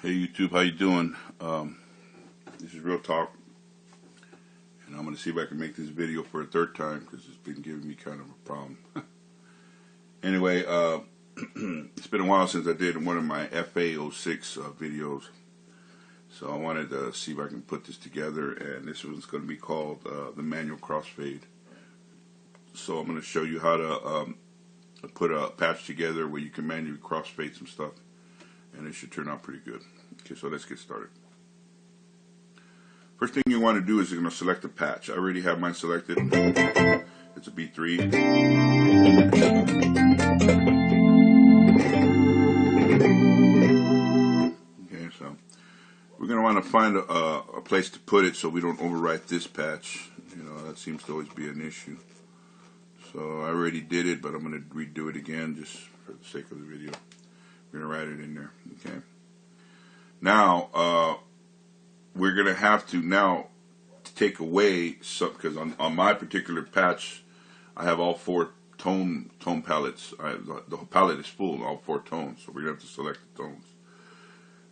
Hey YouTube, how you doing? This is Real Talk, and I'm going to see if I can make this video for a third time because it's been giving me kind of a problem. Anyway, it's been a while since I did one of my FA-06 videos, so I wanted to see if I can put this together, and this one's going to be called the manual crossfade. So I'm going to show you how to put a patch together where you can manually crossfade some stuff, and it should turn out pretty good. Okay, so let's get started. First thing you want to do is you're going to select a patch. I already have mine selected. It's a B3. Okay, so we're going to want to find a place to put it so we don't overwrite this patch. You know, that seems to always be an issue. So I already did it, but I'm going to redo it again just for the sake of the video. We're going to write it in there. Okay. Now, we're going to have to now take away some, because on my particular patch, I have all four tone palettes. The palette is full, all four tones, so we're going to have to select the tones.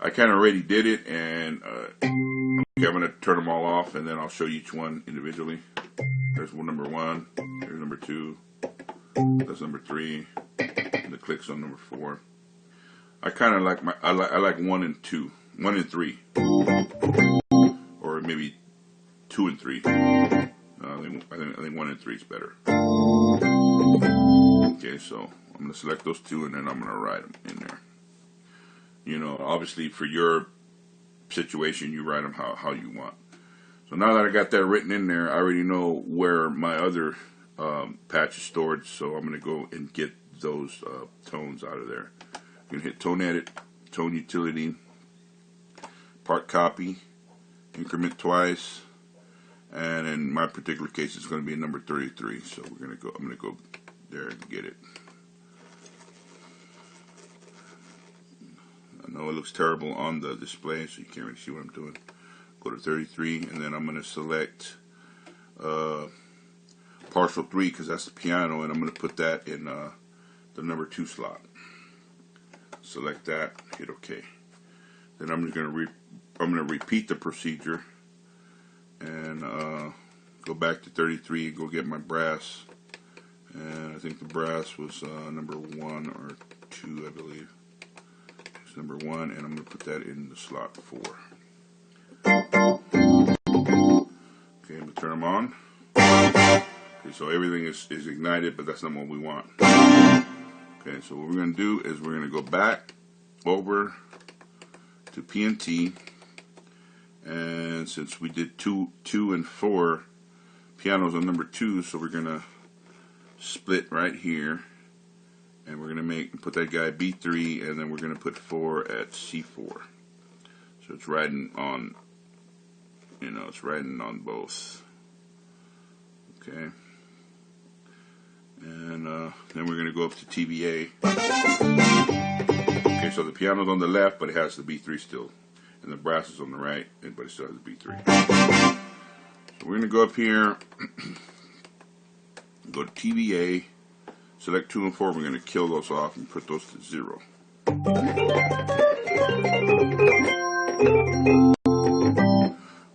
I kind of already did it, and I'm going to turn them all off, and then I'll show you each one individually. There's number 1, there's number 2, that's number 3, and the clicks on number 4. I kind of like I like 1 and 2, 1 and 3, or maybe 2 and 3. I think 1 and 3 is better. Okay, so I'm gonna select those two, and then I'm gonna write them in there. You know, obviously for your situation, you write them how you want. So now that I got that written in there, I already know where my other patch is stored. So I'm gonna go and get those tones out of there. You can hit Tone Edit, Tone Utility, Part Copy, Increment Twice, and in my particular case, it's going to be number 33. So I'm going to go there and get it. I know it looks terrible on the display, so you can't really see what I'm doing. Go to 33, and then I'm going to select Partial 3 because that's the piano, and I'm going to put that in the number 2 slot. Select that, hit OK. Then I'm going to repeat the procedure and go back to 33 and go get my brass. And I think the brass was number 1 or 2, I believe. It's number 1, and I'm going to put that in the slot 4. Okay, I'm going to turn them on. Okay, so everything is ignited, but that's not what we want. Okay, so what we're going to do is we're going to go back over to PNT, and since we did 2 and 4 pianos on number 2, so we're going to split right here, and we're going to put that guy B3, and then we're going to put 4 at C4. So it's riding on, you know, it's riding on both. Okay. And then we're going to go up to TBA. Okay, so the piano's on the left, but it has the B3 still. And the brass is on the right, but it still has the B3. So we're going to go up here, go to TBA, select 2 and 4. We're going to kill those off and put those to 0.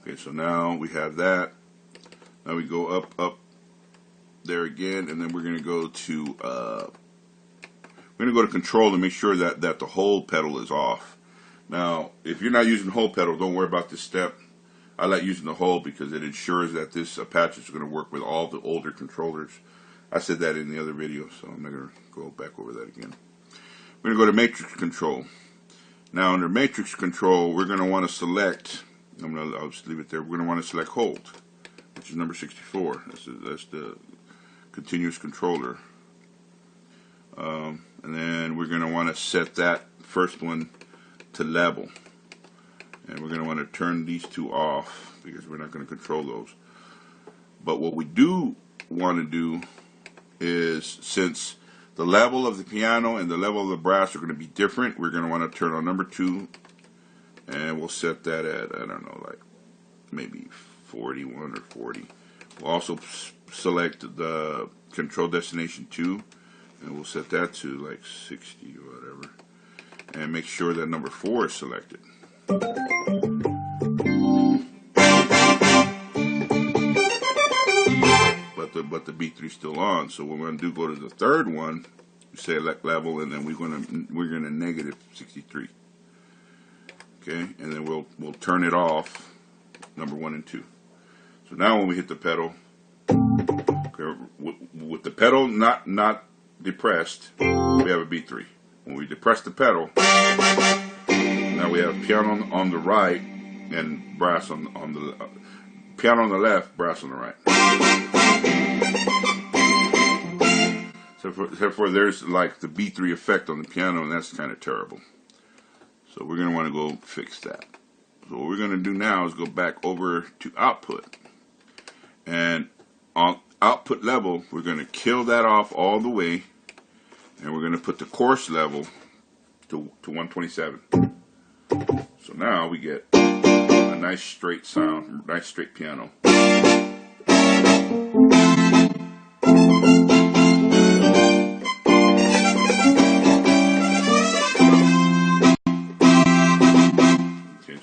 Okay, so now we have that. Now we go up there again, and then we're going to go to control to make sure that the hold pedal is off. Now, if you're not using the hold pedal, don't worry about this step. I like using the hold because it ensures that this patch is going to work with all the older controllers. I said that in the other video, so I'm not going to go back over that again. We're going to go to Matrix Control. Now, under Matrix Control, we're going to want to select, I'll just leave it there, we're going to want to select Hold, which is number 64. That's the continuous controller. And then we're going to want to set that first one to level. And we're going to want to turn these two off because we're not going to control those. But what we do want to do is, since the level of the piano and the level of the brass are going to be different, we're going to want to turn on number 2, and we'll set that at, I don't know, like maybe 41 or 40. We'll also select the control destination 2, and we'll set that to like 60 or whatever, and make sure that number 4 is selected. But the B3 is still on. So what we're going to do, go to the third one, select level, and then we're gonna negative 63. Okay, and then we'll turn it off, number 1 and 2. So now when we hit the pedal, okay, with the pedal not depressed, we have a B3. When we depress the pedal, now we have piano on the right and brass on the piano on the left, brass on the right. So therefore, there's like the B3 effect on the piano, and that's kind of terrible. So we're going to want to go fix that. So what we're going to do now is go back over to output. And on output level, we're going to kill that off all the way. And we're going to put the coarse level to 127. So now we get a nice straight sound, nice straight piano.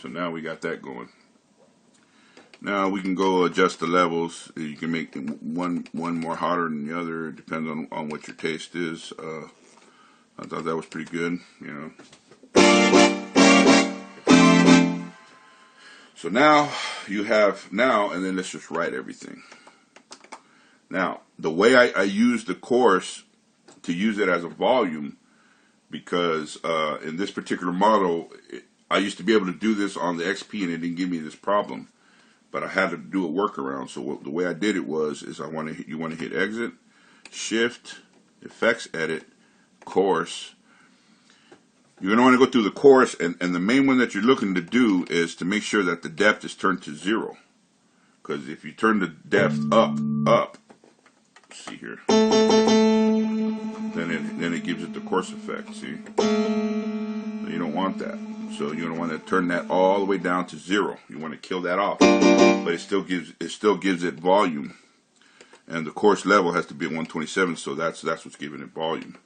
So now we got that going. Now we can go adjust the levels. You can make one more hotter than the other. It depends on what your taste is. I thought that was pretty good, you know. So now you have and then let's just write everything. Now the way I use the coarse to use it as a volume, because in this particular model, I used to be able to do this on the XP and it didn't give me this problem, but I had to do a workaround. So the way I did it was you want to hit exit, shift, effects, edit, coarse. You're going to want to go through the coarse, and the main one that you're looking to do is to make sure that the depth is turned to 0. Because if you turn the depth up, let's see here, then it gives it the coarse effect. See, so you don't want that. So you're gonna want to turn that all the way down to 0. You want to kill that off, but it still gives it volume, and the coarse level has to be at 127. So that's what's giving it volume.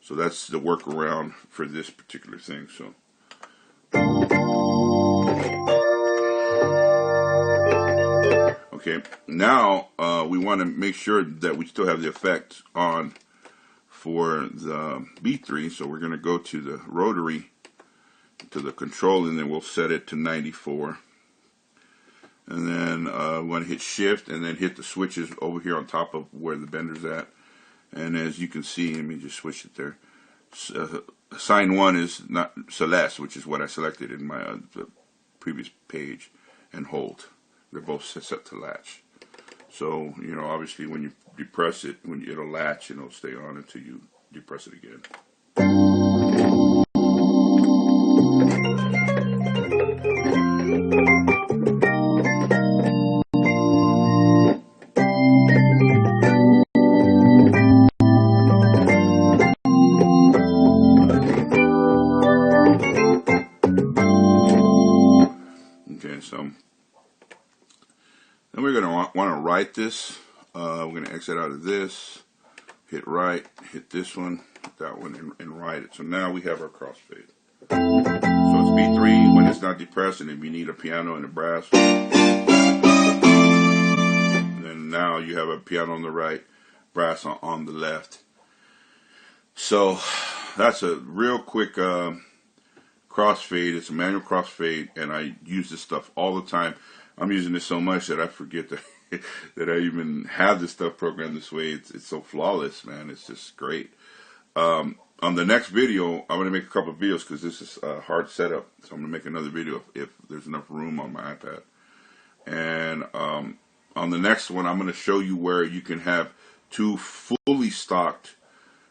So that's the workaround for this particular thing. So okay, now we want to make sure that we still have the effect on for the B3. So we're going to go to the rotary, to the control, and then we'll set it to 94. And then we want to hit shift and then hit the switches over here on top of where the bender's at. And as you can see, let me just switch it there. Sign 1 is not Celeste, which is what I selected in my the previous page, and hold. They're both set to latch. So, you know, obviously when you depress it, it'll latch and it'll stay on until you depress it again. Okay, so then we're going to want to write this. We're going to exit out of this, hit right, hit this one, hit that one, and write it. So now we have our crossfade. So it's B3 when it's not depressed, and if you need a piano and a brass. And then now you have a piano on the right, brass on the left. So that's a real quick crossfade. It's a manual crossfade, and I use this stuff all the time. I'm using this so much that I forget that that I even have this stuff programmed this way. It's so flawless, man. It's just great. On the next video, I'm going to make a couple of videos because this is a hard setup. So I'm going to make another video if there's enough room on my iPad. And on the next one, I'm going to show you where you can have 2 fully stocked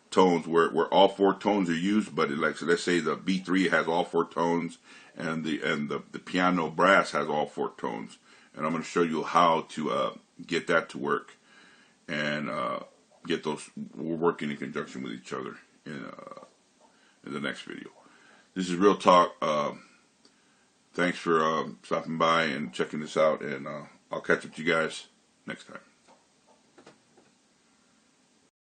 tones where all 4 tones are used, but so let's say the B3 has all 4 tones and the piano brass has all 4 tones, and I'm going to show you how to get that to work and get those working in conjunction with each other in the next video. This is Real Talk. Thanks for stopping by and checking this out, and I'll catch up with you guys next time.